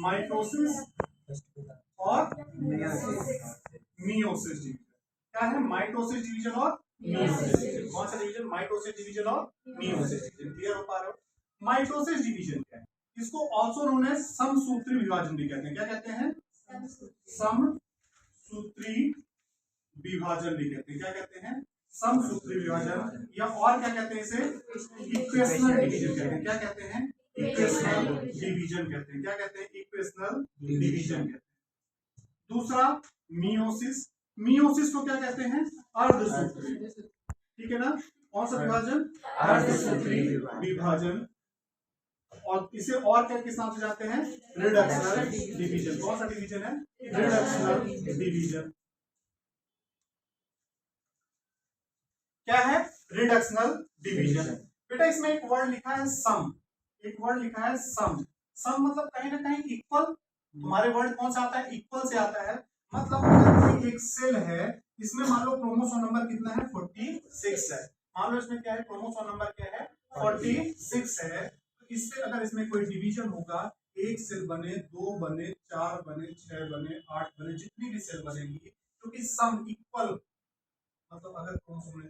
Mitosis और meiosis division. क्या है? माइटोसिस डिवीजन और मियोसिस डिवीजन। कौन सा डिवीजन? माइटोसिस डिवीजन और मियोसिस डिवीजन। क्लियर हो पा रहे हो? माइटोसिस डिवीजन क्या है? इसको ऑल्सो नोन एज समसूत्री विभाजन भी कहते हैं। क्या कहते हैं? समसूत्री विभाजन भी कहते हैं। क्या कहते हैं? समसूत्री विभाजन, या और क्या कहते हैं इसे? इक्वेशनल डिवीजन कहते हैं। क्या कहते हैं? इक्वेशनल डिवीजन कहते हैं। क्या कहते हैं? इक्वेशनल डिवीजन कहते हैं। दूसरा मियोसिस। मियोसिस को क्या कहते हैं? अर्धसूत्री। ठीक है ना? कौन सा विभाजन? अर्धसूत्री विभाजन। और इसे और क्या किस नाम से जानते हैं? Reductional division. कौन सा डिवीजन है? Reductional division. क्या है? Reductional division. बेटा इसमें एक वर्ड लिखा है सम। एक वर्ड लिखा है सम। सम मतलब कहीं ना कहीं इक्वल। तुम्हारे वर्ड कौन सा आता है? इक्वल से आता है। मतलब अगर कोई एक सेल है, इसमें मान लो क्रोमोसोम नंबर कितना है? 46 है। मान लो इसमें क्या है? क्रोमोसोम नंबर क्या है? 46 है। तो इससे अगर इसमें कोई डिवीजन होगा, एक सेल बने, 2 बने, 4 बने, 6 बने, 8 बने, जितनी भी सेल बनेगी, क्योंकि सम इक्वल, मतलब अगर क्रोमोसोम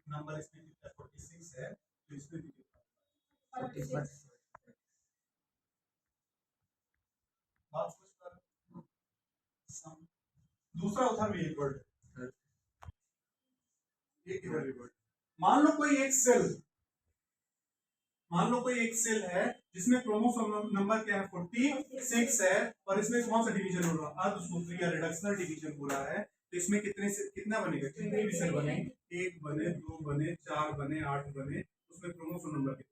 नंबर इसमें कितना 46 है तो इसमें भी कितना? 46। बात समझ पा रहे हो? सम। दूसरा उधर भी एक वर्ड, एक इधर भी वर्ड। मान लो कोई एक सेल, मान लो कोई एक सेल है जिसमें क्रोमोसोम नंबर क्या है? 46 है, और इसमें कौन सा डिवीजन हो रहा है? अर्धसूत्री या रिडक्शनल डिवीजन हो रहा है। तो इसमें कितना बनेगा? कितने भी सेल बने? 1 बने, 2 बने, 4 बने, 8 बने, उसमें क्रोमोसोम नंबर कितना?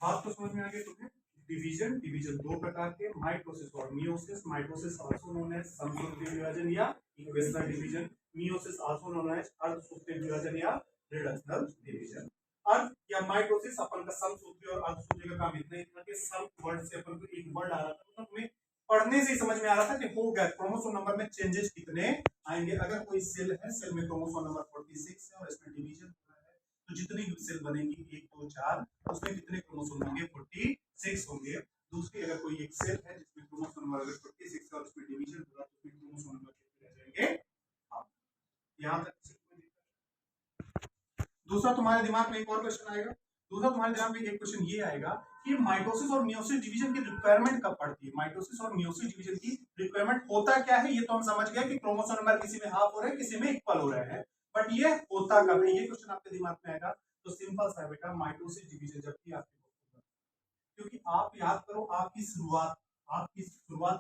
बात तो समझ में आ गई तुम्हें? डिवीजन, डिवीजन दो प्रकार के, माइटोसिस और meiosis. Mitosis also known as समसूत्री विभाजन या equational division. Meiosis also known as अर्धसूत्री विभाजन या रिडक्शनल डिवीजन। अर्ध या माइटोसिस अपन का समसूत्री और अर्धसूत्री का काम इतना ही था कि सम वर्ड से अपन को एक वर्ड आ रहा था, मतलब हमें पढ़ने से ही समझ में आ रहा था कि हो गया क्रोमोसोम नंबर में चेंजेस कितने आएंगे। अगर कोई सेल है, सेल में क्रोमोसोम नंबर 46 है और इसमें डिवीजन तो जितनी सेल बनेगी 1 2 4, उसमें कितने क्रोमोसोम होंगे? 46 होंगे। दूसरी अगर कोई एक सेल है जिसमें क्रोमोसोम नंबर अगर 46 है और उसमें डिवीजन होगा तो उसमें क्रोमोसोम नंबर कितने रह जाएंगे? यहां तक। दूसरा तुम्हारे दिमाग में एक और क्वेश्चन आएगा। दूसरा तुम्हारे दिमाग में एक क्वेश्चन ये आएगा कि माइटोसिस और मियोसिस डिवीजन की रिक्वायरमेंट कब पड़ती है? माइटोसिस और मियोसिस डिवीजन की रिक्वायरमेंट होता क्या है? ये तो हम समझ गए कि क्रोमोसोम नंबर किसी में हाफ हो रहा है, किसी में इक्वल हो रहा है, बट ये होता कब है? ये क्वेश्चन आपके दिमाग में आएगा। तो सिंपल सा है बेटा, माइटोसिस डिवीजन जब भी आपके, क्योंकि आप याद करो आपकी शुरुआत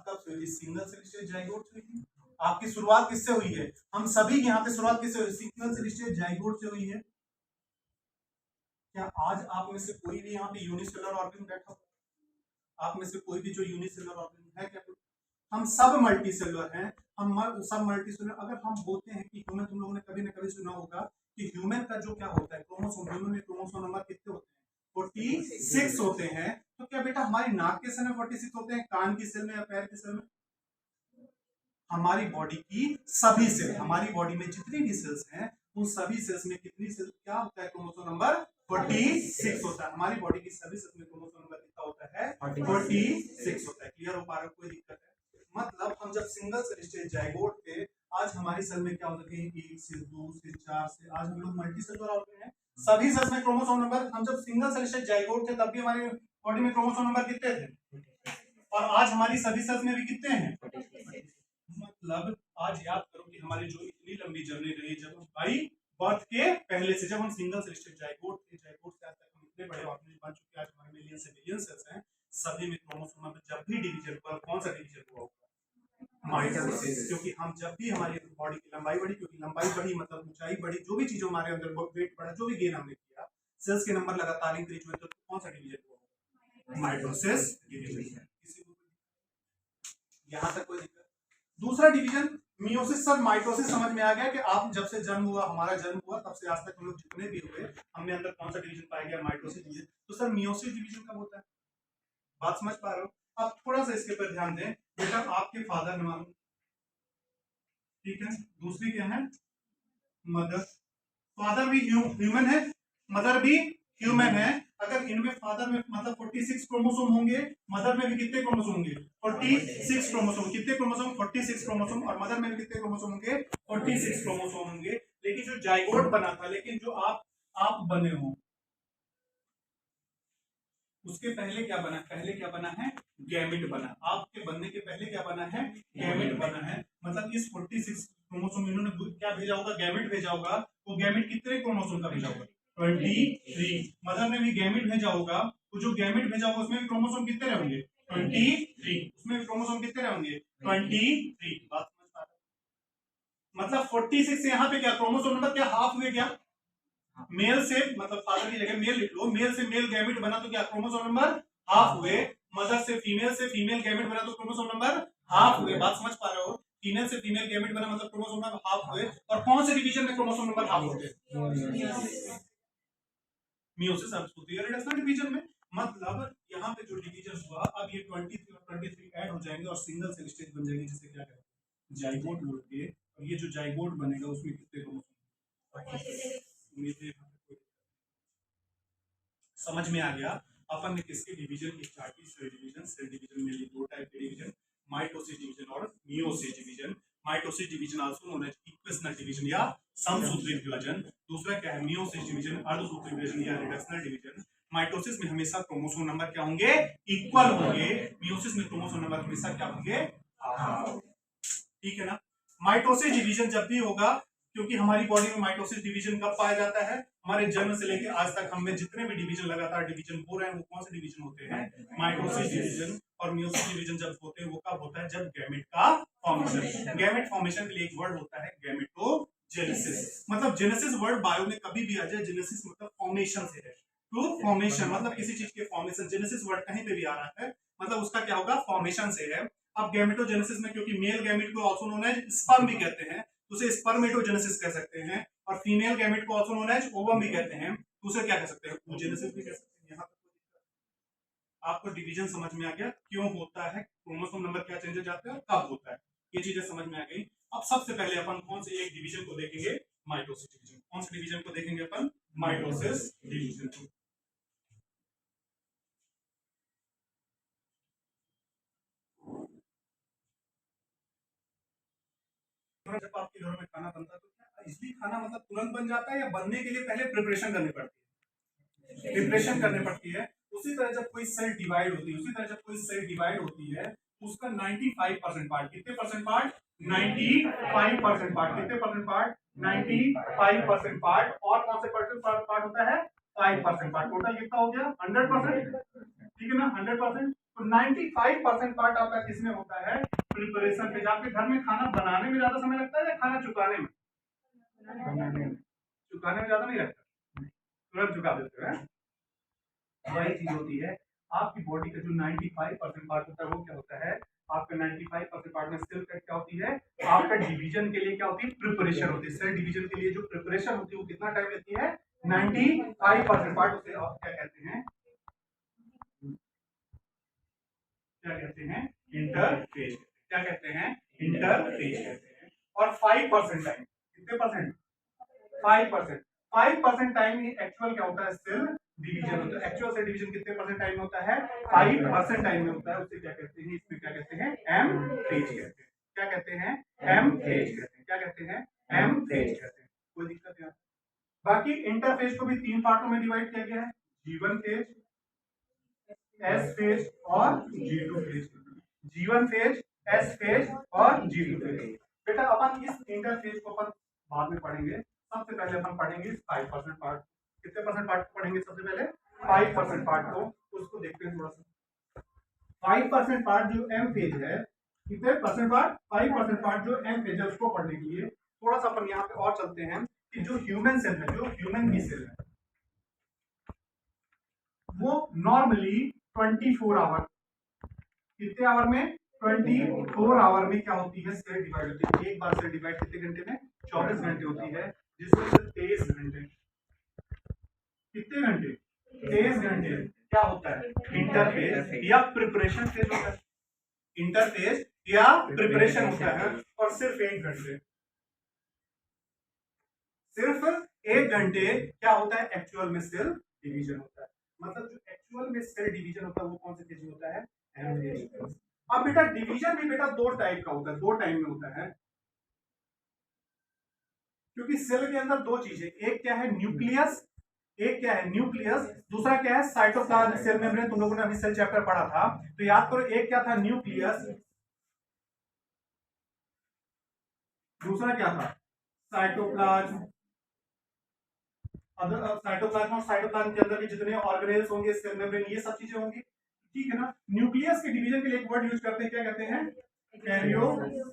कब से हुई? सिंगल सेल स्टेज जाइगोट से हुई। आपकी शुरुआत किससे हुई है? हम सभी यहाँ पे शुरुआत किससे हुई? सिंगल सेल स्टेज जाइगोट से हुई है। क्या आज आप में से कोई भी यहाँ पे यूनिसेलुलर ऑर्गन बैठा हो? आप में से कोई भी जो यूनिसेलुलर ऑर्गन है क्या? हम सब मल्टी सेलुलर हैं। हम सब मल्टी सेलुलर। अगर हम बोलते हैं कि ह्यूमन, तुम लोगों ने कभी ना कभी सुना होगा कि ह्यूमन का जो क्या होता है क्रोमोसोम, ह्यूमन में क्रोमोसोम नंबर कितने होते हैं? 46 होते हैं। तो क्या बेटा हमारी नाक के सेल में 46 होते हैं, कान की सेल में या पैर के सेल में? हमारी बॉडी की सभी सेल, हमारी बॉडी में जितनी भी सेल्स हैं उन सभी सेल्स में कितनी सेल क्या होता है? क्रोमोसोम नंबर 46 होता है। हमारी बॉडी की सभी सेल्स में क्रोमोसोम नंबर कितना होता है? 46 होता है। क्लियर हो पा रहा है? कोई दिक्कत है? मतलब हम जब सिंगल सेल स्टेज जाइगोट थे, आज हमारी सेल में क्या होता है? 1 से 2 से 4 से, आज हम लोग मल्टी सेलुलर ऑर्गन हैं। सभी सेल्स में क्रोमोसोम नंबर, हम जब सिंगल सेल स्टेज जाइगोट थे तब भी हमारी बॉडी में क्रोमोसोम नंबर कितने थे? और आज हमारी सभी सेल्स में भी कितने हैं? मतलब आज याद करो कि हमारी जो इतनी लंबी जर्नी रही, जब हम बाई बर्थ के पहले से, जब हम सिंगल सेल स्टेज जाइगोट थे, जाइगोट से आज तक हम इतने बड़े ऑर्गेनिज्म बन चुके हैं। आज हमारे मिलियन से बिलियन सेल्स हैं, सभी में क्रोमोसोम नंबर जब भी डिवीजन हुआ, कौन सा डिवीजन हुआ होगा? माइटोसिस। क्योंकि हम जब भी हमारी बॉडी की लंबाई बढ़ी, क्योंकि लंबाई बढ़ी मतलब ऊंचाई बढ़ी, जो भी चीज हमारे अंदर वेट बढ़ा, जो भी गेन हमने किया, सेल्स के नंबर लगातार इंक्रीज हुए, तो कौन सा डिवीजन हुआ? Mitosis division. किसी को यहां तक कोई दिक्कत? दूसरा डिवीजन मियोसिस। सर माइटोसिस समझ में आ गया कि आप जब से जन्म हुआ, हमारा जन्म हुआ, तब से आज तक हम लोग जितने भी हुए, हमने अंदर कौन सा डिवीजन पाया गया? Mitosis division. तो सर मियोसिस डिवीजन कब होता है? बात समझ पा रहे हो? अब थोड़ा सा इसके पर ध्यान दें बेटा। आपके फादर ने, ठीक है, दूसरी क्या है? मदर। फादर भी ह्यूमन है, मदर भी ह्यूमन है, अगर इनमें फादर में मतलब 46 क्रोमोसोम होंगे, मदर में भी कितने क्रोमोसोम होंगे 46 क्रोमोसोम। कितने क्रोमोसोम 46 क्रोमोसोम, और मदर में भी कितने क्रोमोसोम होंगे 46 क्रोमोसोम होंगे। लेकिन जो जाइगोट बना था, लेकिन जो आप बने हो उसके पहले क्या बना, पहले क्या बना है गैमेट बना। आपके बनने के पहले क्या बना है गैमेट बना है। मतलब इस 46 क्रोमोसोम इन्होंने क्या भेजा होगा, गैमेट भेजा होगा। वो गैमेट कितने क्रोमोसोम का भेजा होगा 23। मदर ने भी गैमेट भेजा होगा, तो जो गैमेट भेजा होगा उसमें भी क्रोमोसोम कितने रहेंगे 23। उसमें भी क्रोमोसोम कितने रहेंगे 23। बात समझ पा रहे हो? मतलब 46 से यहाँ पे क्या क्रोमोसोम नंबर क्या हाफ हुए क्या, मेल से मतलब फादर की जगह मेल लिख लो, मेल से मेल गैमेट बना तो क्या क्रोमोसोम नंबर हाफ हुए। मदर से फीमेल गैमेट बना तो क्रोमोसोम नंबर हाफ हुए। बात समझ पा रहे हो? फीमेल से फीमेल गैमेट बना मतलब क्रोमोसोम नंबर हाफ हुए। और कौन से डिवीजन में क्रोमोसोम नंबर हाफ होते हैं, मियोसिस और रिडक्शनल डिवीजन में। मतलब यहाँ पे जो डिवीजन हुआ, अब ये 23 और 23 ऐड हो जाएंगे और सिंगल सेल स्टेज बन जाएगी, जिसे क्या कहते हैं जाइगोट बोलते हैं। और ये जो जाइगोट बनेगा उसमें कितने क्रोमोसोम, समझ में आ गया? अपन ने किसके डिवीजन की स्टार्ट की, सेल डिवीजन। सेल डिवीजन में दो टाइप के डिवीजन, माइटोसिस डिवीजन और meiosis division. Mitosis division also known as equational division या समसूत्री विभाजन। दूसरा क्या है मियोसिस डिवीजन, अर्धसूत्री विभाजन या रिडक्शनल डिवीजन। माइटोसिस में हमेशा क्रोमोसोम नंबर क्या होंगे इक्वल होंगे, मियोसिस में क्रोमोसोम नंबर हमेशा क्या होंगे, ठीक है ना। माइटोसिस डिवीजन जब भी होगा, क्योंकि हमारी बॉडी में माइटोसिस डिवीजन कब पाया जाता है, हमारे जन्म से लेकर आज तक हमें जितने भी डिवीजन लगातार डिवीजन हो रहे हैं वो कौन से डिवीजन होते हैं माइटोसिस डिवीजन। और मियोसिस डिवीजन जब होते हैं वो कब होता है, जब गैमेट का फॉर्मेशन। गैमेट फॉर्मेशन के लिए एक वर्ड होता है गैमेटोजेनेसिस। मतलब जेनेसिस वर्ड बायो में कभी भी आ जाए, जेनेसिस मतलब फॉर्मेशन से है, टू फॉर्मेशन मतलब किसी चीज के फॉर्मेशन। जेनेसिस वर्ड कहीं पे भी आ रहा है मतलब उसका क्या होगा फॉर्मेशन से है। अब गैमेटोजेनेसिस में क्योंकि मेल गैमेट को आल्सो नोन एज स्पर्म भी कहते हैं, उसे स्पर्मेटोजेनेसिस कह सकते हैं। और फीमेल गैमेट को आल्सो नोन एज ओवम भी कहते हैं, तो उसे क्या कह सकते हैं oogenesis भी कह सकते हैं। यहाँ तक आपको डिवीजन समझ में आ गया, क्यों होता है क्रोमोसोम नंबर क्या चेंजेस जाते हैं, कब होता है, ये चीजें समझ में आ गई। अब सबसे पहले अपन कौन से एक डिवीजन को देखेंगे, माइटोसिस डिवीजन। कौन से डिवीजन को देखेंगे अपन, माइटोसिस डिवीजन को। जब आपके घरों में खाना बनता है तो क्या इजली खाना मतलब तुरंत बन जाता है, या बनने के लिए पहले प्रिपरेशन करनी पड़ती है, प्रिपरेशन करनी पड़ती है। उसी तरह जब कोई सेल डिवाइड होती है, उसी तरह जब कोई सेल डिवाइड होती है उसका 95% पार्ट, कितने परसेंट पार्ट 95% पार्ट, कितने परसेंट पार्ट 95% पार्ट, और कौन से परसेंट पार्ट होता है 5% पार्ट। टोटल कितना हो गया 100%, ठीक है ना 100%। तो 95% पार्ट आपका किसमें होता है प्रिपरेशन पे। आपके घर में खाना बनाने में ज्यादा समय लगता है या खाना चुकाने में, चुकाने में ज्यादा नहीं लगता, तुरंत चुका देते हैं। वही चीज होती है आपकी बॉडी का जो 95% पार्ट होता है वो क्या होता है, आपका 95% पार्ट में सेल क्या होती है, आपका डिवीजन के लिए क्या होती है प्रिपरेशन होती है। सेल डिवीजन के लिए जो प्रिपरेशन होती है वो कितना टाइम लेती है 95% पार्ट। उसे आप क्या कहते हैं, क्या कहते हैं इंटरफेज, क्या कहते हैं इंटरफेज कहते हैं। और 5% टाइम, कितने परसेंट 5%, 5% टाइम एक्चुअल क्या होता है सेल डिवीजन होता है। एक्चुअल सेल डिवीजन कितने परसेंट टाइम में होता है 5% टाइम में होता है। उसे क्या कहते हैं, इसमें क्या कहते हैं एम फेज कहते हैं, क्या कहते हैं एम फेज कहते हैं, क्या कहते हैं एम फेज कहते हैं। कोई दिक्कत नहीं। बाकी इंटरफेज को भी 3 पार्टों में डिवाइड किया गया है, G1 फेज, S फेज और G2 phase. G1 phase, S phase और G2 फेज। बेटा अपन इस इंटरफेज को अपन बाद में पढ़ेंगे, सबसे पहले अपन पढ़ेंगे 5% पार्ट। कितने परसेंट पार्ट पढ़ेंगे सबसे पहले 5% पार्ट को, उसको देखते हैं थोड़ा सा। 5% पार्ट जो एम फेज है, कितने परसेंट पार्ट 5% पार्ट जो एम फेज है उसको पढ़ने के लिए थोड़ा सा अपन यहाँ पे और चलते हैं कि जो ह्यूमन सेल है, जो ह्यूमन की सेल है वो नॉर्मली 24 आवर, कितने आवर में 24 आवर में क्या होती है सेल डिवाइड होती है। एक बार सेल डिवाइड कितने घंटे में 24 घंटे होती है, जिसमें से 23 घंटे, कितने घंटे 23 घंटे क्या होता है इंटरफेज या प्रिपरेशन फेज होता है, इंटरफेज या प्रिपरेशन होता है। और सिर्फ 1 घंटे, सिर्फ 1 घंटे क्या होता है एक्चुअल में सेल डिवीजन होता है। मतलब जो एक्चुअल में सेल डिवीजन होता है वो कौन से फेज में होता है? M phase. अब बेटा डिवीजन भी बेटा दो टाइप का होता है, दो टाइप में होता है, क्योंकि सेल के अंदर दो चीजें, एक क्या है न्यूक्लियस, एक क्या है न्यूक्लियस, दूसरा क्या है साइटोप्लाज्म सेल मेम्ब्रेन। तुम लोगों ने अभी सेल चैप्टर पढ़ा था, तो याद करो एक क्या था न्यूक्लियस, दूसरा क्या था साइटोप्लाज्म। साइटोप्लाज्म और साइटोप्लाज्म के अंदर भी जितने ऑर्गेनेल्स होंगे, सेल मेम्ब्रेन, ये सब चीजें होंगी, ठीक है ना। न्यूक्लियस के डिवीजन के लिए एक वर्ड यूज करते हैं, क्या कहते हैं? कैरियोकाइनेसिस।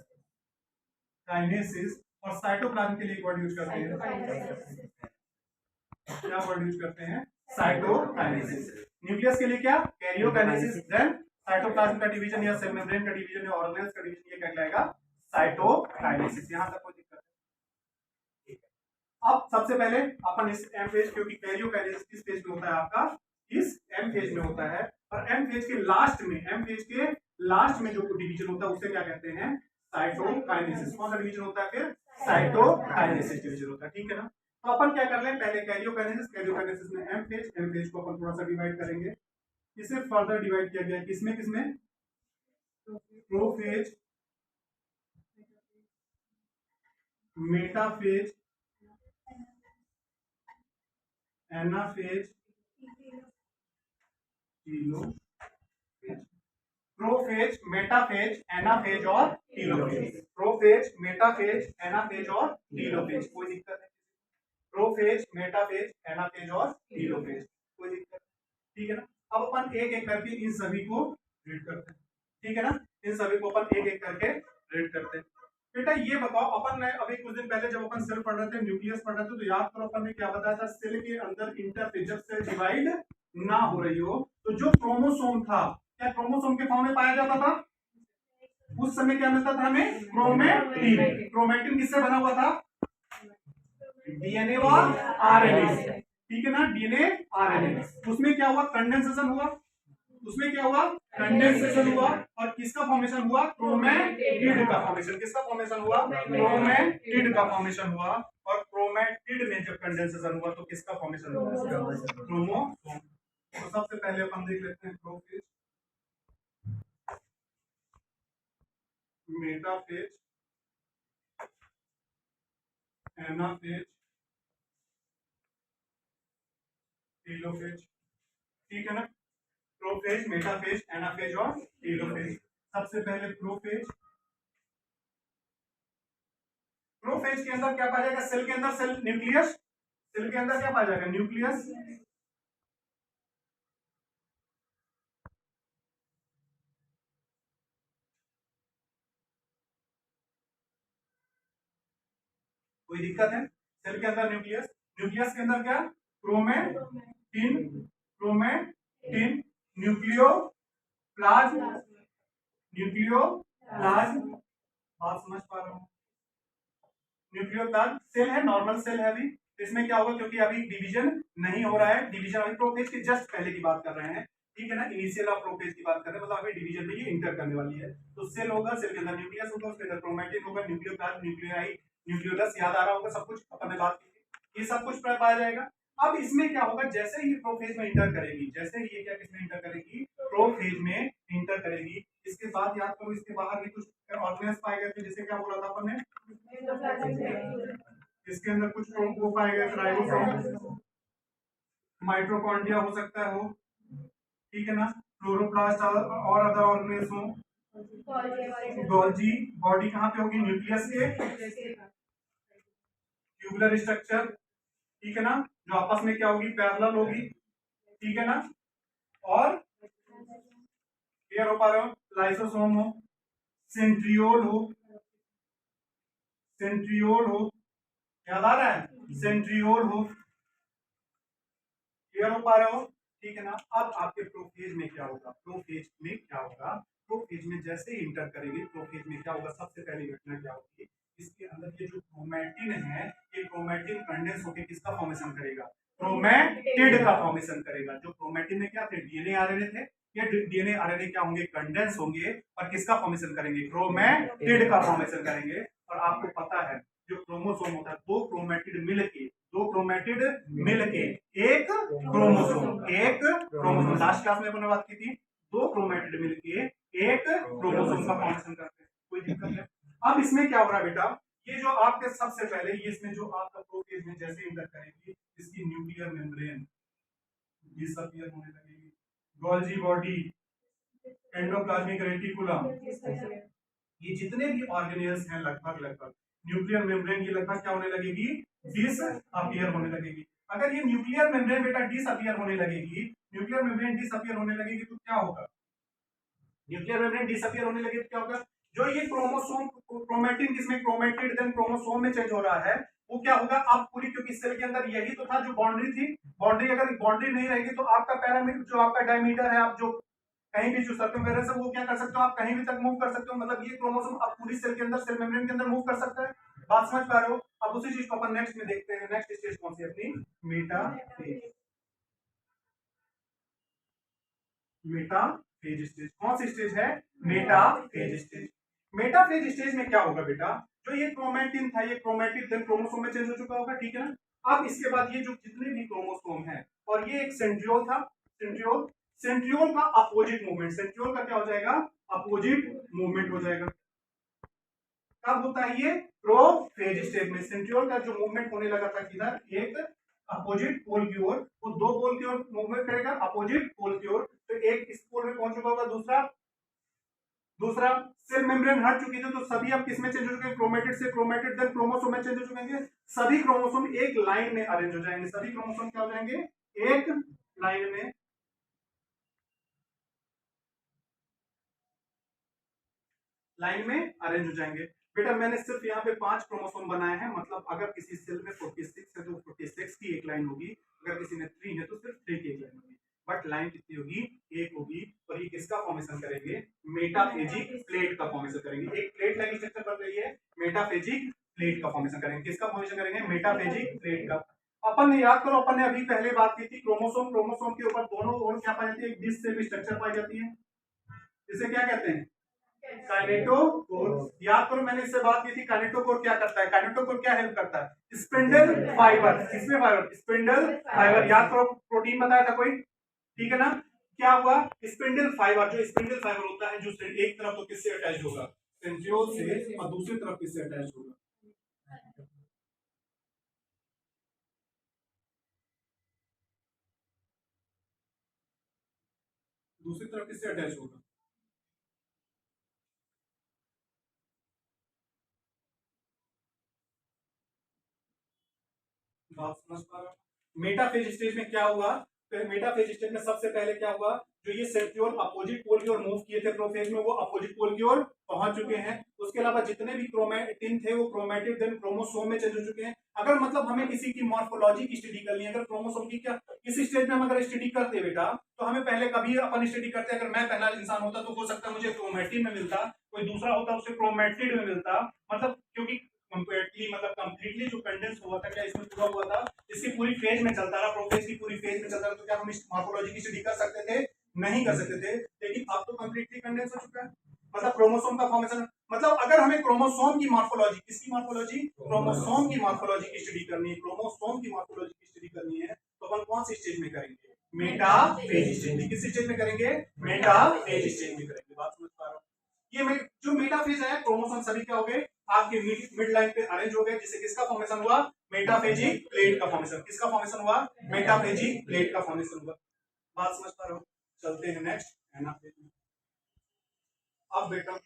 और साइटोप्लाज्म के लिए एक वर्ड यूज करते हैं, क्या वर्ड यूज करते हैं? साइटोकाइनेसिस। न्यूक्लियस के लिए क्या? कैरियोकाइनेसिस। देन साइटोप्लाज्म का डिवीजन या सेल मेम्ब्रेन का डिवीजन या ऑर्गेनेल्स का डिवीजन, ये क्या कहलाएगा? साइटोकाइनेसिस। यहां तक कोई दिक्कत नहीं? अब सबसे पहले अपन इस एम फेज, क्योंकि कैरियोकाइनेसिस किस फेज में होता है आपका? इस एम फेज में होता है। और एम फेज के लास्ट में, एम फेज के लास्ट में जो डिवीजन होता है उसे क्या कहते हैं? साइटोकाइनेसिस। कौन सा डिवीजन होता है फिर? साइटोकाइनेसिस डिवीजन होता है, ठीक है ना। तो अपन क्या कर लें, पहले कैरियोकाइनेसिस, कैरियोकाइनेसिस में एम फेज, एम फेज को अपन थोड़ा सा डिवाइड करेंगे। इसे फर्दर डिवाइड किया गया किसमें किसमें? Prophase, metaphase, anaphase, telophase. Prophase, metaphase, anaphase और टीलोफेज। प्रोफेज, मेटाफेज, एनाफेज और टीलोफेज। कोई दिक्कत नहीं? प्रोफेज, मेटाफेज, एनाफेज और टीलोफेज, कोई दिक्कत? ठीक है ना। अब अपन एक एक करके इन सभी को रीड करते हैं, ठीक है ना। इन सभी को अपन एक एक करके रीड करते हैं। बेटा ये बताओ, अपन ने अभी कुछ दिन पहले जब अपन सेल पढ़ रहे थे, न्यूक्लियस पढ़ रहे थे, तो याद करो अपन ने क्या बताया था? सेल के अंदर इंटरफेज, जब सेल डिवाइड ना हो रही हो तो जो क्रोमोसोम था, क्या क्रोमोसोम के फॉर्म में पाया जाता था? उस समय क्या मिलता था हमें? क्रोमेटिन। क्रोमेटिन किससे बना हुआ था? डीएनए और आरएनए, ठीक है ना, डीएनए आरएनए। उसमें क्या हुआ? कंडेंसेशन हुआ। उसमें क्या हुआ? कंडेंसेशन हुआ। और किसका फॉर्मेशन हुआ? क्रोमेटिड का फॉर्मेशन। किसका फॉर्मेशन हुआ? क्रोमेटिड का फॉर्मेशन हुआ। और क्रोमेटिड में जब कंडेंसेशन हुआ तो किसका फॉर्मेशन हुआ? क्रोमोसोम। तो सबसे पहले अपन देख लेते हैं प्रोफेज, मेटाफेज, एनाफेज, टीलोफेज, ठीक है ना। प्रोफेज, मेटाफेज, एनाफेज और टीलोफेज। सबसे पहले प्रोफेज। प्रोफेज के अंदर क्या पाया जाएगा? सेल के अंदर सेल न्यूक्लियस, सेल के अंदर क्या पाया जाएगा? न्यूक्लियस। कोई दिक्कत है? सेल के अंदर न्यूक्लियस, न्यूक्लियस के अंदर क्या? Chromatin, chromatin, nucleo plasm, nucleo plasm. बात समझ पा रहा हूँ? न्यूक्लियो प्लाज्म सेल है, नॉर्मल सेल है अभी। इसमें क्या होगा, क्योंकि अभी डिवीजन नहीं हो रहा है, डिवीजन अभी प्रोफेज के जस्ट पहले की बात कर रहे हैं, ठीक है ना। इनिशियल ऑफ प्रोफेज की बात कर रहे हैं, मतलब अभी डिवीजन में ये इंटर करने वाली है। तो सेल होगा, सेल के अंदर न्यूक्लियस होगा, उसके अंदर क्रोमेटिन होगा, न्यूक्लियो प्लाज्म, न्यूक्लियाई, न्यूक्लियोलस, याद आ रहा होगा सब कुछ, अपन ने बात की थी, ये सब कुछ पाया जाएगा। अब इसमें क्या होगा, जैसे ही प्रोफेज में इंटर करेगी, जैसे ही ये क्या किसमें इंटर करेगी? प्रोफेज में इंटर करेगी। इसके बाद याद करो, इसके बाहर भी कुछ ऑर्गेनेल्स पाए गए थे, जैसे क्या बोला था अपन ने? इसके अंदर कुछ वो पाए गए थे, राइबोसोम, माइटोकॉन्ड्रिया हो सकता है हो, ठीक है ना, क्लोरोप्लास्ट और अदर ऑर्गेनेल्स हो। गोल्जी बॉडी कहाँ पे होगी? न्यूक्लियस के ट्यूबुलर स्ट्रक्चर, ठीक है ना, जो आपस में क्या होगी? पैरेलल होगी, ठीक है ना। और क्लियर हो पा रहे हो? लाइसोसोम हो, सेंट्रियोल हो, सेंट्रियोल हो, याद आ रहा है? सेंट्रियोल हो, क्लियर हो पा रहे हो? ठीक है ना। अब आपके प्रोफेज में क्या होगा? प्रोफेज में क्या होगा? प्रोफेज में जैसे ही इंटर करेंगे, प्रोफेज में क्या होगा? सबसे पहली घटना क्या होगी? इसके अंदर ये जो क्रोमेटिन है, ये क्रोमेटिन कंडेंस होकर किसका फॉर्मेशन करेगा? क्रोमेटिड का फॉर्मेशन करेगा। जो क्रोमेटिन में क्या थे? डीएनए आरएनए थे। ये डीएनए आरएनए क्या होंगे? कंडेंस होंगे और किसका फॉर्मेशन करेंगे? क्रोमेटिड का फॉर्मेशन करेंगे। और आपको पता है जो क्रोमोसोम होता है, दो क्रोमेटिड मिलके, दो क्रोमेटिड मिलके एक क्रोमोसोम लास्ट क्लास में अपने बात की थी, दो क्रोमेटिड मिलके एक क्रोमोसोम का फॉर्मेशन करते हैं, कोई दिक्कत है। अब इसमें क्या हो रहा है बेटा, ये जो आपके सबसे पहले ये इसमें जो आपका प्रोफेज में जैसे इंटर करेंगे इसकी न्यूक्लियर मेम्ब्रेन डिसअपीयर होने लगेगी, गोल्जी बॉडी, एंडोप्लाज्मिक रेटिकुलम, ये जितने भी ऑर्गेनेल्स हैं लगभग लगभग न्यूक्लियर मेम्ब्रेन की लगभग क्या होने लगेगी, डिसअपीयर होने लगेगी। अगर ये न्यूक्लियर मेम्ब्रेन बेटा डिसअपीयर होने लगेगी, न्यूक्लियर मेम्ब्रेन डिसअपीयर होने लगेगी तो क्या होगा, न्यूक्लियर मेम्ब्रेन डिसअपीयर होने लगे तो क्या होगा, जो ये क्रोमोसोम क्रोमेटिन किसमें क्रोमेटिड देन क्रोमोसोम में चेंज हो रहा है, वो क्या होगा अब पूरी, क्योंकि सेल के अंदर यही तो था जो बाउंड्री थी, बाउंड्री अगर बाउंड्री नहीं रहेगी तो आपका पैरामीटर जो आपका डायमीटर है, आप जो कहीं भी जो सर्कमफेरेंस है वो क्या कर सकते हो, आप कहीं भी तक मूव कर सकते हो, मतलब ये क्रोमोसोम अब पूरी सेल के अंदर सेल मेम्ब्रेन के अंदर मूव कर सकता है। बात समझ पा रहे हो। अब उसी चीज को अपन नेक्स्ट में देखते हैं, नेक्स्ट स्टेज कौन सी अपनी मेटाफेज, मेटाफेज स्टेज कौन सी स्टेज है, मेटाफेज स्टेज। मेटाफेज स्टेज में क्या होगा बेटा, जो ये क्रोमेटिन था ये क्रोमेटिन देन क्रोमोसोम में चेंज हो चुका होगा, ठीक है ना। अब इसके बाद ये जो जितने भी क्रोमोसोम है और ये एक सेंट्रियोल था, सेंट्रियोल, सेंट्रियोल का अपोजिट मूवमेंट, सेंट्रियोल का क्या हो जाएगा, अपोजिट मूवमेंट हो जाएगा। कब होता है ये, प्रोफेज स्टेज में सेंट्रियोल का जो मूवमेंट होने लगा था किधर, एक अपोजिट पोल की ओर, वो दो पोल की ओर मूवमेंट करेगा अपोजिट पोल की ओर, तो एक इस पोल में पहुंच चुका होगा, दूसरा दूसरा सेल मेम्ब्रेन हट चुकी थी तो सभी अब किसमें चेंज हो चुके हैं, क्रोमेटिड से क्रोमेटिड देन क्रोमोसोम में चेंज हो चुके हैं, सभी क्रोमोसोम एक लाइन में अरेंज हो जाएंगे, सभी क्रोमोसोम क्या हो जाएंगे, एक लाइन में, लाइन में अरेंज हो जाएंगे। बेटा मैंने सिर्फ यहाँ पे 5 क्रोमोसोम बनाए हैं, मतलब अगर किसी सेल में 46 है तो 46 की एक लाइन होगी, अगर किसी में 3 है तो सिर्फ 3 की एक लाइन होगी, बट लाइन कितनी होगी, एक होगी। और ये किसका फॉर्मेशन करेंगे, मेटाफेजिक प्लेट का फॉर्मेशन करेंगे, एक प्लेट लाइन स्ट्रक्चर बन रही है, मेटाफेजिक प्लेट का फॉर्मेशन करेंगे, किसका फॉर्मेशन करेंगे, मेटाफेजिक प्लेट का। अपन ने याद करो, अपन ने अभी पहले बात की थी क्रोमोसोम, क्रोमोसोम के ऊपर दोनों ओर क्या पाई जाती है, एक डिस्क से भी स्ट्रक्चर पाई जाती है, इसे क्या कहते हैं, काइनेटोकोर। याद करो मैंने इससे बात की थी, काइनेटोकोर क्या करता है, काइनेटोकोर क्या हेल्प करता है, स्पिंडल फाइबर, किसमें फाइबर, स्पिंडल फाइबर, याद करो प्रोटीन बताया था कोई, ठीक है ना। क्या हुआ, स्पिंडल फाइबर, जो स्पिंडल फाइबर होता है जो एक तरफ तो किससे अटैच होगा, सेंट्रियोल से, और दूसरी तरफ किससे अटैच होगा, दूसरी तरफ किससे अटैच होगा, बात समझ पा रहा हूं। मेटाफेज स्टेज में क्या हुआ, फिर मेटाफेज स्टेज में सबसे पहले क्या हुआ, जो ये सेंट्रियोल अपोजिट पोल की ओर मूव किए थे प्रोफेज में, वो अपोजिट पोल की ओर पहुंच चुके हैं। उसके अलावा जितने भी क्रोमेटिन थे वो क्रोमेटिड देन क्रोमोसोम में चेंज हो चुके हैं। अगर मतलब हमें किसी की मॉर्फोलॉजी की स्टडी करनी है, अगर क्रोमोसोम की क्या इस स्टेज में हम अगर स्टडी करते बेटा, तो हमें पहले कभी अपन स्टडी करते, अगर मैं पहला इंसान होता तो हो सकता है मुझे क्रोमेटिन में मिलता, कोई दूसरा होता उसे क्रोमेटिड में मिलता, मतलब क्योंकि कंप्लीटली मतलब कंप्लीटली जो कंडेंस हुआ था, क्या इसमें पूरा हुआ था, इसकी पूरी फेज में चलता रहा, प्रोफेज की पूरी फेज में चलता रहा, तो क्या हम इस मॉर्फोलॉजी की स्टडी कर सकते थे, नहीं कर सकते थे। लेकिन अब तो कंप्लीटली कंडेंस हो चुका है, मतलब क्रोमोसोम का फॉर्मेशन, मतलब अगर हमें क्रोमोसोम की मॉर्फोलॉजी, किसकी मॉर्फोलॉजी, क्रोमोसोम की मॉर्फोलॉजी की स्टडी करनी है, क्रोमोसोम की मॉर्फोलॉजी की स्टडी करनी है, तो अपन कौन सी स्टेज में करेंगे, मेटाफेज स्टेज में। किस स्टेज में करेंगे, मेटाफेज स्टेज में करेंगे। बात समझ पा रहा हूं। ये जो मेटाफेज है, क्रोमोसोम सभी क्या हो गए, आपके मिड लाइन पे अरेंज हो गए, जिससे किसका फॉर्मेशन हुआ, मेटाफेजिक प्लेट का फॉर्मेशन, किसका फॉर्मेशन हुआ, मेटाफेजिक प्लेट का फॉर्मेशन हुआ। बात समझ पा रहे हो। चलते हैं नेक्स्ट एनाफेज में। अब बेटा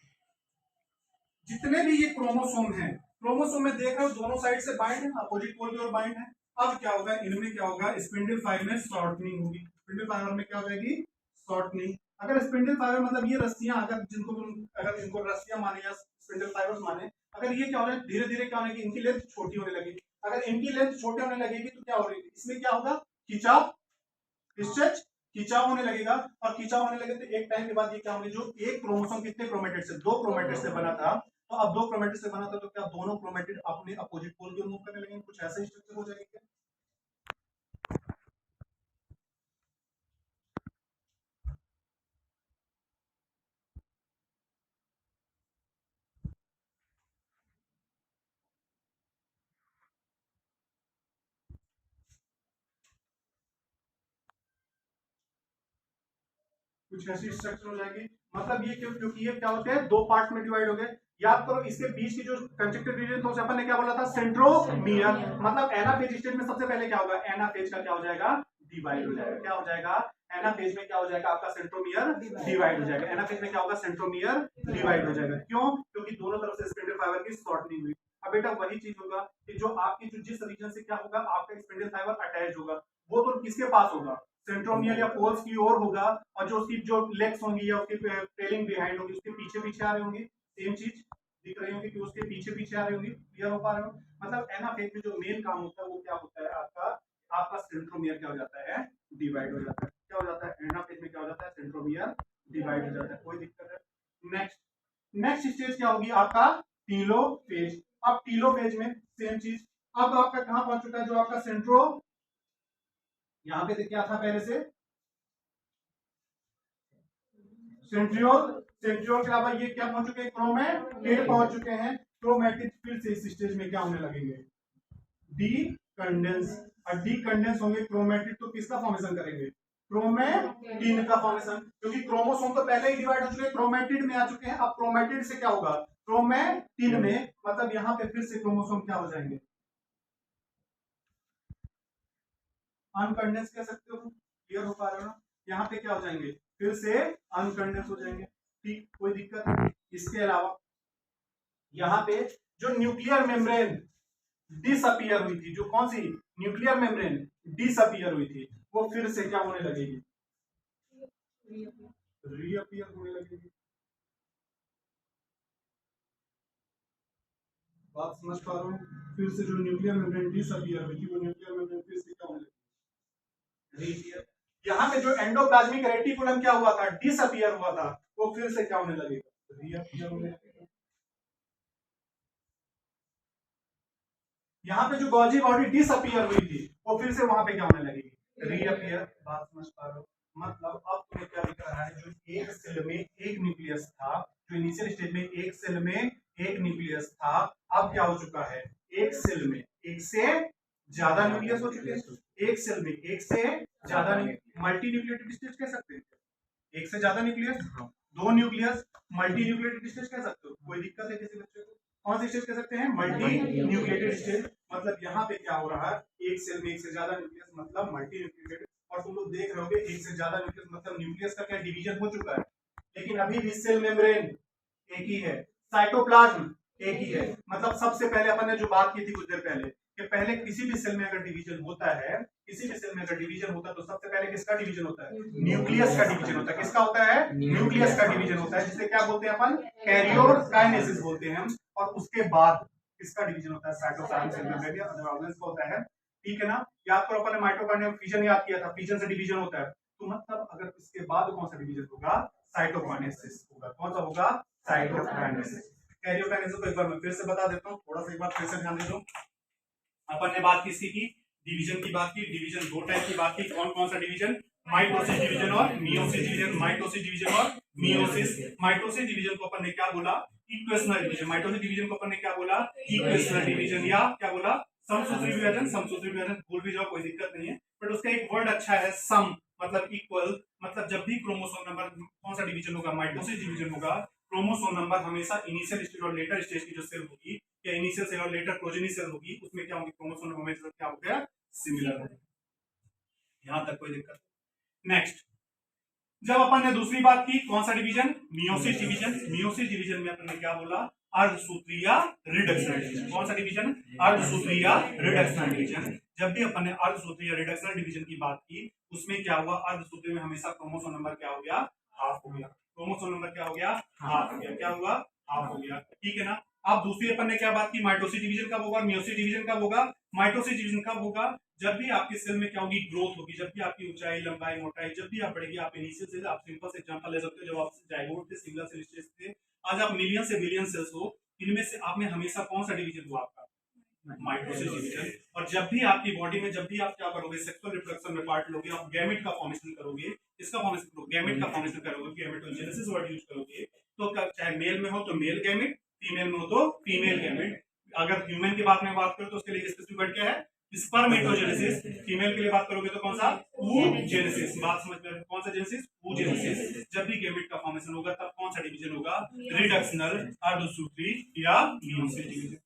जितने भी ये क्रोमोसोम हैं, क्रोमोसोम में देख रहे हो दोनों साइड से बाइंड है, अपोजिट पोल की ओर बाइंड है। अब क्या होगा, इनमें क्या होगा, स्पिंडल फाइबर में शॉर्टनिंग होगी, स्पिंडल फाइबर में क्या हो जाएगी, शॉर्टनिंग। अगर स्पिंडल फाइबर मतलब ये रस्सियां, अगर जिनको तुम अगर इनको रस्सियां माने या स्पिंडल फाइबर्स माने, अगर ये क्या हो रहा है, धीरे धीरे क्या होने की इनकी लेंथ छोटी होने लगेगी। अगर इनकी लेंथ छोटी होने लगेगी तो क्या हो रही है, इसमें क्या होगा, खिंचाव, स्ट्रेच, खिंचाव होने लगेगा। और खिंचाव होने लगे तो एक टाइम के बाद ये क्या होंगे, जो एक क्रोमोसोम कितने क्रोमेटिड से, दो क्रोमेटिड से बना था, तो अब दो क्रोमेटिड से बना था, तो क्या दोनों क्रोमेटिड अपने अपोजिट पोल की ओर मूव करने लगेंगे, कुछ ऐसा स्ट्रक्चर हो जाएगा क्या। कुछ ऐसी स्ट्रक्चर हो जाएगी। मतलब ये क्यों, क्योंकि ये क्या होते हैं, दो पार्ट में डिवाइड हो गए। याद करो इसके बीच की जो कंजक्टिव रीजन था उसे अपन ने क्या बोला था, सेंट्रोमियर। मतलब एनाफेज स्टेज में सबसे पहले क्या होगा, एनाफेज का क्या हो जाएगा, डिवाइड हो जाएगा। क्या हो जाएगा, एनाफेज में क्या हो जाएगा, आपका सेंट्रोमियर डिवाइड हो जाएगा। एनाफेज में क्या होगा, सेंट्रोमियर डिवाइड हो जाएगा। क्यों, क्योंकि दोनों तरफ से स्पिंडल फाइबर की शॉर्टनिंग हुई। अब बेटा वही चीज होगा कि जो आपकी जो जिस रीजन से क्या होगा, आपका स्पिंडल फाइबर अटैच होगा, वो तो किसके पास होगा, सेंट्रोमियर या पोल्स की ओर होगा। और जो उसकी जो लेग्स होंगी या उसकी ट्रेलिंग बिहाइंड होगी, उसके पीछे पीछे आ रही होंगी। सेम चीज दिख रही होगी कि उसके पीछे पीछे आ रही होंगी। क्लियर हो पा रहे हो। मतलब एनाफेज में जो मेन काम होता है वो क्या होता है, आपका आपका सेंट्रोमियर क्या हो जाता है, डिवाइड हो जाता है। क्या हो जाता है, एनाफेज में क्या हो जाता है, सेंट्रोमियर डिवाइड हो जाता है। कोई दिक्कत है। नेक्स्ट नेक्स्ट स्टेज क्या होगी, आपका टीलोफेज। अब टीलोफेज में सेम चीज। अब आपका कहां पहुंच चुका है, जो आपका सेंट्रो, यहां पे क्या था पहले से, सेंट्रियोल। सेंट्रियोल के अलावा ये क्या पहुंच चुके हैं, क्रोमेटिड पहुंच चुके हैं। क्रोमेटिड फिर से इस स्टेज में क्या होने लगेंगे, डी कंडेंस। और डी कंडेंस होंगे क्रोमेटिड, तो किसका फॉर्मेशन करेंगे, क्रोमेटिन का फॉर्मेशन। क्योंकि क्रोमोसोम तो पहले ही डिवाइड हो चुके हैं, क्रोमेटिड में आ चुके हैं। अब क्रोमेटिड से क्या होगा, क्रोमेटिन में, मतलब यहां पे फिर से क्रोमोसोम क्या हो जाएंगे, अनकंडेंस कह सकते हो। क्लियर हो पा रहे हो ना। यहाँ पे क्या हो जाएंगे, फिर से अनकंडेंस हो जाएंगे। ठीक, कोई दिक्कत नहीं। इसके अलावा यहाँ पे जो न्यूक्लियर मेम्ब्रेन डिसअपियर हुई थी, जो कौन सी न्यूक्लियर मेम्ब्रेन डिसअपियर हुई थी, वो फिर से क्या होने लगेगी, रीअपियर होने लगेगी। बात समझ पा रहे हो। फिर से जो न्यूक्लियर मेम्ब्रेन डिसअपियर हुई थी, वो न्यूक्लियर मेम्ब्रेन फिर से क्या होने लगेगी, रीअपियर। यहाँ पे जो एंडोप्लाज्मिक रेटिकुलम क्या हुआ था, डिसअपियर हुआ था, वो फिर से क्या होने लगेगा, रीअपियर होने लगेगा। यहाँ पे जो गॉजी बॉडी डिसअपियर हुई थी, वो फिर से वहां पे क्या होने लगेगी, रीअपियर। बात समझ पा रहे हो। मतलब अब तुम्हें क्या दिख रहा है, जो एक सेल में एक न्यूक्लियस था, जो इनिशियल स्टेज में एक सेल में एक न्यूक्लियस था, अब क्या हो चुका है, एक सेल में एक से ज्यादा न्यूक्लियस हो चुके हैं। एक सेल में एक से ज्यादा, मल्टी न्यूक्लियोटाइड स्टेज कह सकते हैं। एक से ज्यादा न्यूक्लियस, दो न्यूक्लियस, मल्टी न्यूक्लियोटाइड स्टेज कह सकते हो। कोई दिक्कत है किसी बच्चे को, कौन सी स्टेज कह सकते हैं, मल्टी न्यूक्लियोटाइड स्टेज। मतलब यहाँ पे क्या हो रहा है, एक सेल में एक से ज्यादा न्यूक्लियस मतलब मल्टी न्यूक्लियोटाइड। और तुम लोग देख रहे होगे एक से ज्यादा न्यूक्लियस मतलब न्यूक्लियस का क्या डिवीजन हो चुका है, लेकिन अभी भी सेल मेम्ब्रेन एक ही है, साइटोप्लाज्म एक ही है। मतलब सबसे पहले अपन ने जो बात की थी कुछ देर पहले, कि पहले किसी भी सेल में अगर डिवीजन होता है, किसी भी सेल में अगर डिवीजन होता है तो सबसे पहले किसका डिवीजन होता है, न्यूक्लियस का डिवीजन होता है। किसका होता है, न्यूक्लियस का डिवीजन होता है, जिसे क्या बोलते हैं अपन, कैरियोकाइनेसिस बोलते हैं हम। और उसके बाद किसका डिवीजन होता है, साइटोप्लाज्म सेल मेम्ब्रेन या अदर ऑर्गन्स का होता है। ठीक है ना। याद करो अपन ने माइटोकॉन्ड्रिया फिजन याद किया था, फिजन से डिवीजन होता है। तो मतलब अगर इसके बाद कौन सा डिवीजन होगा, साइटोकाइनेसिस होगा। कौन सा होगा, साइटोकाइनेसिस। कैरियोकाइनेसिस को एक बार मैं फिर से बता देता हूँ, थोड़ा सा एक बार फिर से ध्यान दे दो। अपन ने बात किसकी की, डिवीजन की बात की। डिवीजन दो टाइप की बात की, कौन कौन सा डिवीजन, माइटोसिस डिवीजन और मियोसिस डिवीजन। माइटोसिस डिवीजन और मियोसिस। माइटोसिस डिवीजन को अपन ने क्या बोला, इक्वेशनल डिवीजन। माइटोसिस डिवीजन को अपन ने क्या बोला, इक्वेशनल डिवीजन, या क्या बोला, समसूत्री विभाजन। समसूत्री विभाजन भूल भी जाओ कोई दिक्कत नहीं है, बट उसका एक वर्ड अच्छा है, सम मतलब इक्वल। मतलब जब भी क्रोमोसोम नंबर कौन सा डिवीजन होगा, माइटोसिस डिवीजन होगा, क्रोमोसोम नंबर हमेशा इनिशियल स्टेज और लेटर स्टेज की जो सेल होगी, या इनिशियल सेल और लेटर प्रोजेनी सेल होगी, उसमें क्या होगी, क्रोमोसोम नंबर हमेशा क्या हो गया, सिमिलर होगा। यहां तक कोई दिक्कत। नेक्स्ट, जब अपन ने दूसरी बात की, कौन सा division, meiosis division. Meiosis division में अपन ने क्या बोला, अर्धसूत्रीय रिडक्शनल डिवीजन। कौन सा डिवीजन, अर्धसूत्रीय रिडक्शनल डिवीजन। जब भी अपन ने अर्धसूत्रीय रिडक्शनल डिवीजन की बात की, उसमें क्या हुआ, अर्धसूत्री में हमेशा क्रोमोसोम नंबर क्या हो गया, हाफ हो गया। क्रोमोसोम नंबर क्या हो गया, हाफ हो गया। क्या हुआ, हाफ हो गया। ठीक है ना। अब दूसरी अपन ने क्या बात की, माइटोसिस डिवीजन कब होगा, मियोसिस डिवीजन कब होगा। माइटोसिस डिवीजन कब होगा, जब भी आपके सेल में क्या होगी, ग्रोथ होगी। जब भी आपकी ऊंचाई, लंबाई, मोटाई जब भी आप बढ़ेगी, आप इनिशियल सेल, आप सिंपल से एग्जांपल ले सकते हो, जब आप जाइगोट थे, सिंगल सेल स्टेज थे, आज आप मिलियन से बिलियन सेल्स हो, इनमें से आप में हमेशा कौन सा डिवीजन हुआ, आपका माइटोसिस डिवीजन। और जब भी आपकी बॉडी में, जब भी आप क्या करोगे, सेक्सुअल रिप्रोडक्शन में पार्ट लोगे, आप गैमेट का फॉर्मेशन करोगे। इसका फॉर्मेशन करोगे, गैमेट का फॉर्मेशन करोगे, गैमेटोजेनेसिस वर्ड यूज करोगे। तो चाहे मेल में हो तो मेल गैमेट, फीमेल में हो तो फीमेल गैमेट। अगर ह्यूमन की बात में बात करें तो उसके लिए स्पेसिफिक वर्ड क्या है, स्पर्मेटोजेनेसिस, फीमेल के लिए बात करोगे तो कौन सा, oogenesis, बात समझ में, कौन सा जेनेसिस, oogenesis। जब भी गैमेट का फॉर्मेशन होगा तब कौन सा डिवीजन होगा, रिडक्शनल, अर्धसूत्री या मियोसिस डिवीजन,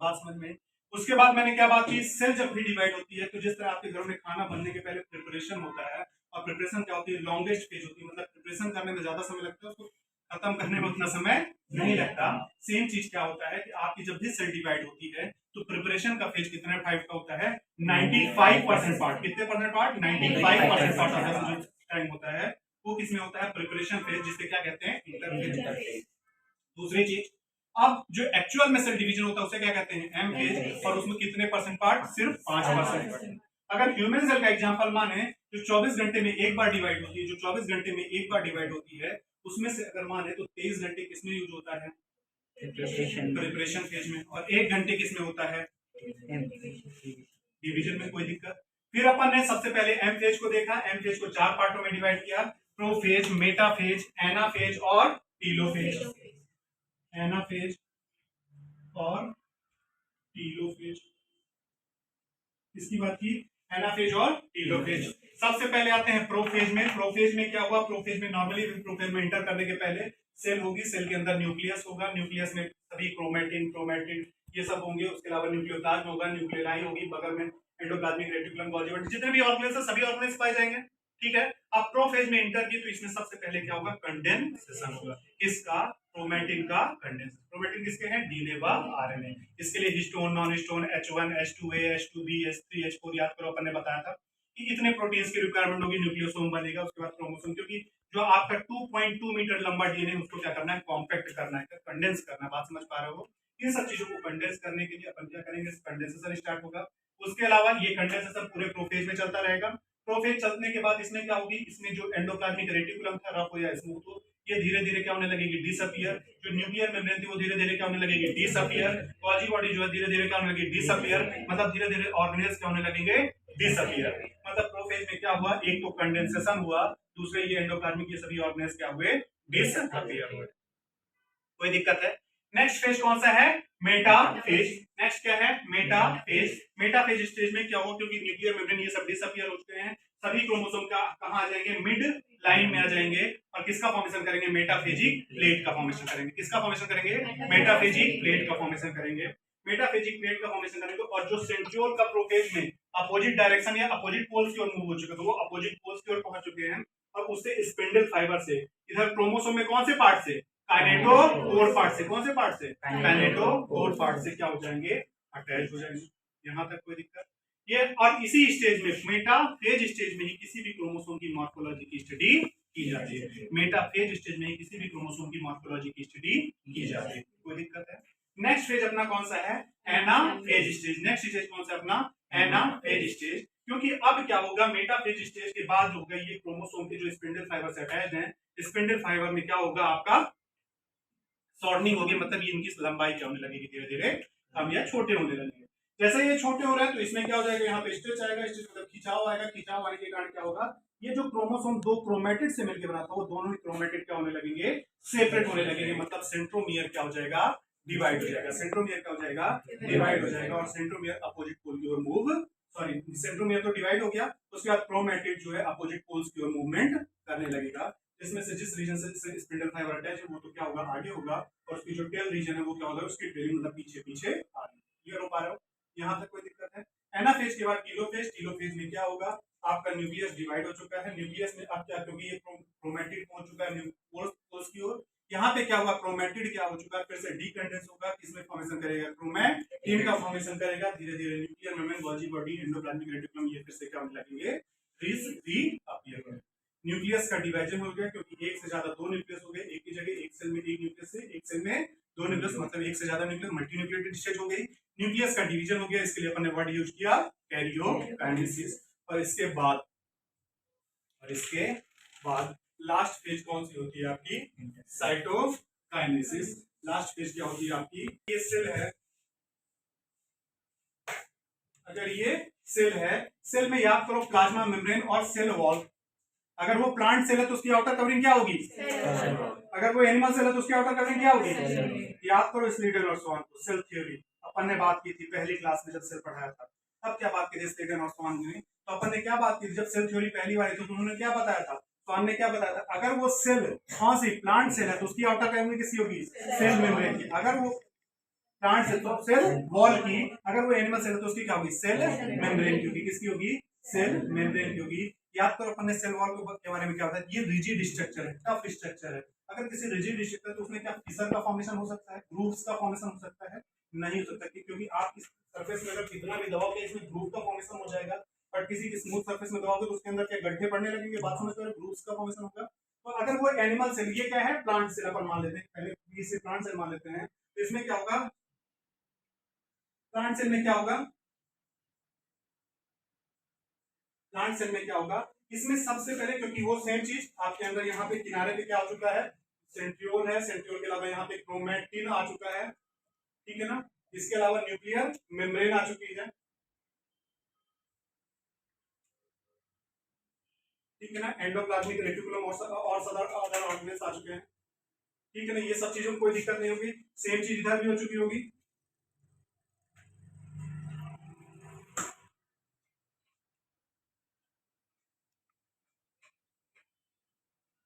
बात समझ में। उसके बाद मैंने क्या बात की, सेल जब भी डिवाइड होती है तो जिस तरह आपके घरों में खाना बनने के पहले प्रिपरेशन होता है, और प्रिपरेशन क्या होती है, लॉन्गेस्ट फेज होती है, मतलब प्रिपरेशन करने में ज्यादा समय लगता है, उसको खत्म करने में उतना समय नहीं लगता। सेम चीज क्या होता है कि आपकी जब भी सेल डिवाइड होती है तो प्रिपरेशन का फेज कितने टाइप का होता है, 95% पार्ट, कितने परसेंट पार्ट, 95% पार्ट टाइम होता है वो किसमें होता है, प्रिपरेशन फेज, जिसे क्या कहते हैं, इंटरफेज। दूसरी चीज, अब जो एक्चुअल में सेल डिवीजन होता है उसे क्या कहते हैं, एम फेज, और उसमें कितने परसेंट पार्ट, सिर्फ 5%। अगर ह्यूमन सेल का एग्जांपल माने जो 24 घंटे में एक बार डिवाइड होती है, जो 24 घंटे में एक बार डिवाइड होती है, उसमें से अगर माने तो 23 घंटे किसमें यूज होता है, प्रिपरेशन फेज में, और 1 घंटे किसमें होता है, डिवीजन में। कोई दिक्कत। फिर अपन ने सबसे पहले एम फेज को देखा, एम फेज को 4 पार्टों में डिवाइड किया, प्रोफेज, मेटाफेज, एनाफेज और टीलोफेज, एनाफेज और टीलोफेज, इसकी बात की, एनाफेज और टीलोफेज। सबसे पहले आते हैं प्रोफेज में। प्रोफेज में क्या हुआ, प्रोफेज में नॉर्मली प्रोफेज में एंटर करने के पहले सेल होगी, सेल के अंदर न्यूक्लियस होगा, न्यूक्लियस में सभी क्रोमेटिन, क्रोमेटिड ये सब होंगे, उसके अलावा न्यूक्लियोप्लाज्म होगा, न्यूक्लियाई होगी, बगल में एंडोप्लाज्मिक रेटिकुलम, गोल्गी बॉडी, जितने भी ऑर्गेनेल्स हैं सभी ऑर्गेनेल्स पाए जाएंगे, ठीक है। अब प्रोफेज में एंटर की तो इसमें सबसे पहले क्या होगा, कंडेंसेशन होगा, किसका, क्रोमेटिन का कंडेंसेशन। क्रोमेटिन किसके हैं, डीएनए व आरएनए। इसके लिए histone, non histone, H1, H2A, H2B, H3, H4 याद करो, अपन ने बताया था कि इतने प्रोटीन्स की रिक्वायरमेंट होगी, न्यूक्लियोसोम बनेगा, उसके बाद क्रोमोसोम, क्योंकि जो आपका 2.2 मीटर लंबा डीएनए उसको क्या करना है, कॉम्पैक्ट करना है, कंडेंस करना है, बात समझ पा रहे हो। इन सब चीजों को कंडेंस करने के लिए अपन क्या करेंगे, कंडेंसेशन स्टार्ट होगा। उसके अलावा ये कंडेंसेशन पूरे प्रोफेज में चलता रहेगा। प्रोफेज चलने के बाद इसमें क्या होगी, इसमें जो एंडोप्लाज्मिक रेटिकुलम था, रफ हो या स्मूथ हो, ये धीरे धीरे क्या होने लगेगी, डिसअपियर। जो न्यूक्लियर मेम्ब्रेन थी वो धीरे धीरे क्या होने लगेगी, डिसअपियर। गोल्गी बॉडी जो है धीरे धीरे क्या होने लगेगी, डिसअपियर, मतलब धीरे धीरे ऑर्गेनेल्स क्या होने लगेंगे, डिसअपियर। मतलब प्रोफेज में क्या हुआ, एक तो कंडेंसेशन हुआ, दूसरे ये एंडोप्लाज्मिक ये सभी ऑर्गेनेल्स क्या हुए, डिसअपियर हुए। कोई दिक्कत है। नेक्स्ट फेज कौन सा है, मेटाफेज। नेक्स्ट क्या है, मेटाफेज। मेटाफेज स्टेज में क्या होगा, क्योंकि न्यूक्लियर मेम्ब्रेन ये सब डिसअपियर हो चुके हैं, सभी क्रोमोसोम का कहां आ जाएंगे, मिड लाइन में आ जाएंगे, और किसका फॉर्मेशन करेंगे, मेटाफेजिक प्लेट का फॉर्मेशन करेंगे। किसका फॉर्मेशन करेंगे, मेटाफेजिक प्लेट का फॉर्मेशन करेंगे। मेटाफेजिक प्लेट का फॉर्मेशन करेंगे, और जो सेंट्रियोल का प्रोफेज में अपोजिट डायरेक्शन या अपोजिट पोल्स की ओर मूव हो चुके हैं, तो वो अपोजिट पोल्स की ओर पहुंच चुके हैं, और उससे स्पिंडल फाइबर से इधर क्रोमोसोम में कौन से पार्ट से, काइनेटोकोर पार्ट से, कौन से पार्ट से, काइनेटोकोर पार्ट से क्या हो जाएंगे, अटैच हो जाएंगे। यहां तक कोई दिक्कत ये। और इसी स्टेज में, मेटाफेज स्टेज में ही किसी भी क्रोमोसोम की मॉर्फोलॉजी की स्टडी की जाती है। मेटाफेज स्टेज में ही किसी भी क्रोमोसोम की मॉर्फोलॉजी की स्टडी की जाती है। कोई दिक्कत है। नेक्स्ट फेज अपना कौन सा है, एनाफेज स्टेज। नेक्स्ट स्टेज कौन सा अपना, एनाफेज स्टेज। क्योंकि अब क्या होगा, मेटाफेज स्टेज के बाद जो होगा, ये क्रोमोसोम के जो स्पिंडल फाइबर से अटैच हैं, स्पिंडल फाइबर में क्या होगा, आपका शॉर्टनिंग होगी, मतलब ये इनकी लंबाई क्या होने लगेगी, धीरे धीरे कम या छोटे होने लगेंगे। जैसे ये छोटे हो रहे हैं तो इसमें क्या हो जाएगा, यहाँ पे स्ट्रेच आएगा, स्ट्रेच मतलब खिंचाव आएगा, खिंचाव आने के कारण क्या होगा, ये जो क्रोमोसोम दो क्रोमेटिड से मिलकर बना था, वो दोनों ही क्रोमेटिड क्या होने लगेंगे, सेपरेट होने लगेंगे, मतलब सेंट्रोमियर क्या हो जाएगा, डिवाइड हो जाएगा। सेंट्रोमियर क्या हो जाएगा, डिवाइड हो जाएगा, और सेंट्रोमियर अपोजिट पोल की ओर मूव, सॉरी सेंट्रोमियर तो डिवाइड हो गया, उसके बाद क्रोमेटिड जो है अपोजिट पोल्स की ओर मूवमेंट करने लगेगा। इसमें से जिस रीजन से स्पिंडल फाइबर अटैच है वो तो क्या होगा, आगे होगा, और उसकी जो टेल रीजन है वो क्या होगा, उसकी टेलिंग मतलब पीछे पीछे आ रही है। क्लियर हो पा रहे हो, यहाँ तक कोई दिक्कत है। एनाफेज के बाद टीलोफेज। टीलोफेज में क्या होगा, आपका न्यूक्लियस डिवाइड हो चुका है, न्यूक्लियस में अब क्या, क्योंकि ये क्रोमेटिड पहुंच चुका है पोल्स की ओर, यहाँ पे क्या हुआ, क्रोमेटिड क्या हो चुका है, फिर से डीकंडेंस होगा, किसमें फॉर्मेशन करेगा, क्रोमेटिन का फॉर्मेशन करेगा, धीरे धीरे nuclear membrane, Golgi body, endoplasmic reticulum ये फिर से क्या होने लगेंगे, रीअपियर। न्यूक्लियस का डिवीजन हो गया, क्योंकि एक से ज्यादा दो न्यूक्लियस हो गए एक की जगह, एक सेल में एक न्यूक्लियस से एक सेल में दो न्यूक्लियस, मतलब एक से ज्यादा न्यूक्लियस, मल्टी न्यूक्लिएटेड स्टेज हो गई। न्यूक्लियस का डिवीजन हो गया, इसके लिए अपन ने वर्ड यूज किया कैरियोकाइनेसिस। और इसके बाद लास्ट फेज कौन सी होती है आपकी, साइटोकाइनेसिस। लास्ट फेज क्या होती है आपकी, ये सेल है, अगर ये सेल है, सेल में याद करो प्लाज्मा मेम्ब्रेन और सेल वॉल। अगर वो प्लांट सेल है तो उसकी आउटर कवरिंग क्या होगी, अगर वो एनिमल सेल है तो उसकी आउटर कवरिंग क्या होगी, याद करो इस लीडर और सो ऑन। सेल थ्योरी अपन ने बात की थी पहली क्लास में जब सेल पढ़ाया था। तब क्या बात की थी स्टेगन और स्वान ने? तो अपन ने क्या बात की थी जब सेल थ्योरी पहली बार आई थी, तो उन्होंने क्या बताया था, स्वान ने क्या बताया था, अगर वो सेल कौन सी प्लांट सेल है तो उसकी आउटर कैविटी किसी होगी, सेल मेम्ब्रेन की। अगर वो प्लांट सेल तो सेल वॉल की, अगर वो एनिमल सेल है तो उसकी क्या होगी, सेल मेम्ब्रेन की होगी। किसकी होगी, सेल मेम्ब्रेन की होगी। याद करो अपन ने सेल वॉल के बारे में क्या बताया, ये रिजिड स्ट्रक्चर है, टफ स्ट्रक्चर है। अगर किसी रिजिड स्ट्रक्चर तो उसमें क्या फिशर का फॉर्मेशन हो सकता है, ग्रूव्स का फॉर्मेशन हो सकता है, नहीं हो सकता, क्योंकि आप इस सरफेस में अगर कितना भी दबाओगे इसमें ग्रूव का फॉर्मेशन हो जाएगा। बट किसी की स्मूथ सरफेस में दबाओगे तो उसके अंदर क्या गड्ढे पड़ने लगेंगे, बात समझ रहे हो, ग्रूव्स का फॉर्मेशन होगा। तो अगर वो एनिमल सेल, ये क्या है, प्लांट सेल अपन मान लेते हैं, पहले इसे प्लांट सेल मान लेते हैं, तो इसमें क्या होगा, प्लांट सेल में क्या होगा, प्लांट सेल में क्या होगा, इसमें सबसे पहले, क्योंकि वो सेम चीज आपके अंदर यहाँ पे किनारे पे क्या आ चुका है, सेंट्रियोल है, सेंट्रियोल के अलावा यहाँ पे क्रोमैटिन आ चुका है, ठीक है ना, इसके अलावा न्यूक्लियर मेम्ब्रेन आ चुकी है, ठीक है ना, एंडोप्लाज्मिक रेटिकुलम और सदर अदर ऑर्गेनेल्स आ चुके हैं, ठीक है ना, ये सब चीजों में कोई दिक्कत नहीं होगी। सेम चीज इधर भी हो चुकी होगी,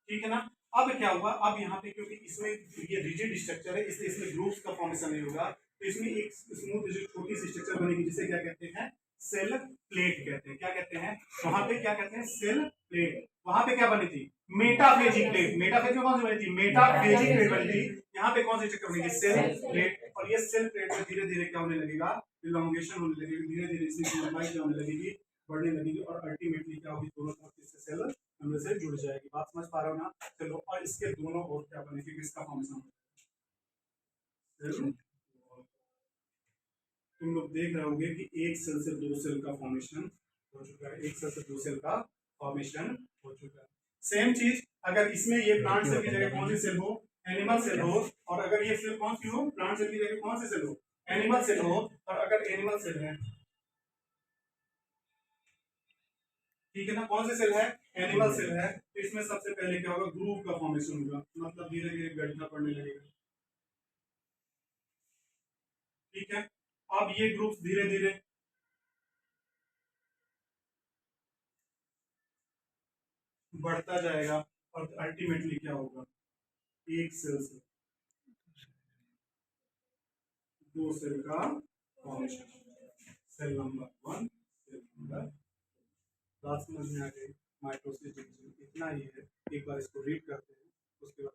ठीक है ना। अब क्या होगा, अब यहाँ पे क्योंकि इसमें ये रिजिड स्ट्रक्चर है इसलिए इसमें ग्रूव्स का फॉर्मेशन नहीं होगा, तो इसमें एक स्मूथ जो छोटी सी स्ट्रक्चर बनेगी जिसे क्या कहते हैं, सेल प्लेट कहते हैं। क्या कहते हैं, वहां पे क्या कहते हैं, सेल प्लेट। वहां पे क्या बनी थी, मेटाफेजिक प्लेट। मेटाफेज में कौन सी बनी थी, मेटाफेजिक प्लेट बनी थी। यहाँ पे कौन सी स्ट्रक्चर बनेगी, सेल प्लेट। और ये सेल प्लेट में धीरे धीरे क्या होने लगेगा, इलॉन्गेशन होने लगेगी, धीरे धीरे इसकी लंबाई क्या होने लगेगी, बढ़ने लगेगी, और अल्टीमेटली क्या होगी, दोनों तरफ से सेल उनमें से जुड़ जाएगी। बात समझ पा रहे हो ना, चलो, और इसके दोनों और क्या बनेगी, किसका फॉर्मेशन, तुम लोग देख रहे होगे कि एक सेल से दो सेल का फॉर्मेशन हो चुका है, एक सेल से दो सेल का फॉर्मेशन हो चुका है। सेम चीज अगर इसमें ये प्लांट सेल की जगह कौन सी सेल हो, एनिमल सेल हो, और अगर ये सेल कौन सी हो, प्लांट सेल की जगह कौन सी सेल हो, एनिमल सेल हो, और अगर एनिमल सेल है, ठीक है ना, कौन सी सेल है, एनिमल सेल है, तो इसमें सबसे पहले क्या होगा, ग्रूव का फॉर्मेशन होगा, मतलब धीरे धीरे गड्ढा पड़ने लगेगा, ठीक है। अब ये ग्रुप धीरे धीरे बढ़ता जाएगा, और अल्टीमेटली क्या होगा, एक सेल से दो सेल का formation, cell number one, cell number, बात समझ में आ गई। माइटोसिस डिवीजन इतना ही है, एक बार इसको रीड करते हैं, उसके बाद